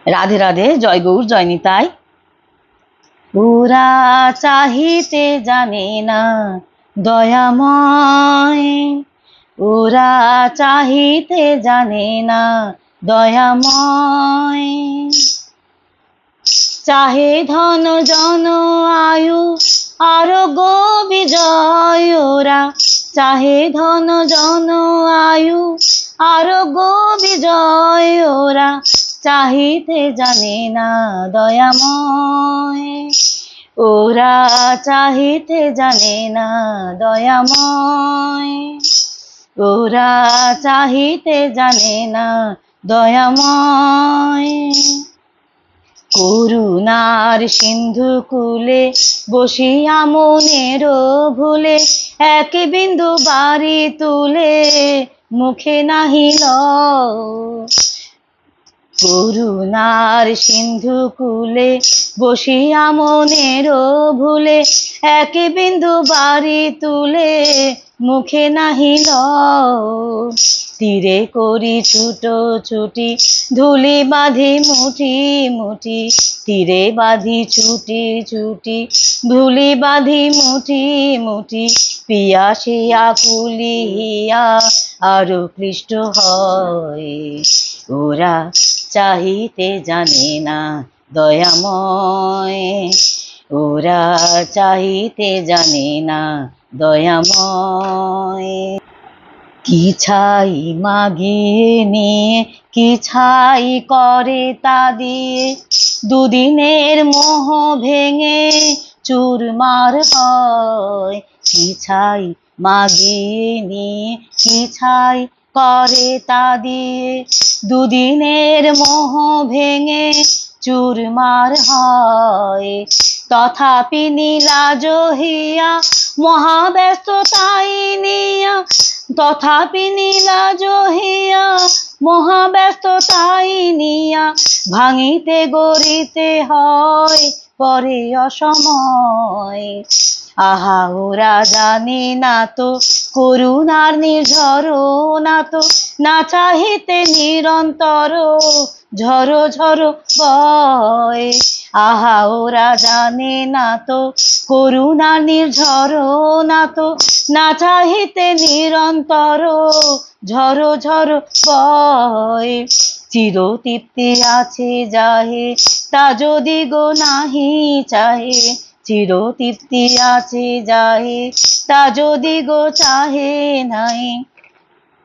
রাধে রাধে, জয় গৌর, জয় নিতাই। ওরা চাহিতে জানে না দয়াময়, ওরা চাহিতে জানে না দয়াময়। চাহে ধন জন আয়ু আরোগ্য বিজয়, ওরা চাহে ধন জন আয়ু আরোগ্য বিজয়, ওরা চাহিতে জানে না দয়াময়, ওরা চাহিতে জানে না দয়াময়, ওরা চাহিতে জানে না দয়াময়। করুণার সিন্ধু কূলে বসিয়া মনের ভুলে, এক বিন্দু বাড়ি তুলে মুখে নাহিল। করুণার সিন্ধু কূলে বসিয়া মনের ভুলে, এক বিন্দু বাড়ি তুলে মুখে নাহিল। তীরে করি ছুটো ছুটি ধুলি বাঁধি মুঠি মুঠি, তীরে বাঁধি ছুটি ছুটি ধুলি বাঁধি মুঠি মুঠি, পিয়াসিয়া কুলিয়া আরো ক্লিষ্ট হয়, ওরা চাহিতে জানে না দয়াময়, ওরা চাহিতে জানে না দয়াময়। কি ছাই মাগিয়ে নিয়ে কি ছাই করে তা দিয়ে, দুদিনের মোহ ভেঙে চুরমার হয়। কি ছাই মাগিয়ে নিয়ে কি ছাই করে তা দিয়ে, দুদিনের মোহ ভেঙে চুরমার হয়। তথাপি নীলাজ হিয়া মহাব্যস্ততাই নিয়া, তথাপি নীলাজ হিয়া মহাব্যস্ততাই নিয়া, ভাঙিতে গড়িতে হয় পরে অসময়। আহা ওরা জানে না তো করুণার নির্ঝরনা তো, না চাহিতে নিরন্তর ঝরো ঝরো বয়। আহা ওরা জানে না তো করুণার নির্ঝরনা তো, না চাহিতে নিরন্তর ঝরো ঝরো বয়। চিরতৃপ্তি আছে যাহে তা যদি গো নাহি চাহে, চিরতৃপ্তি আছে যাহে তা যদি গো চাহে নাই,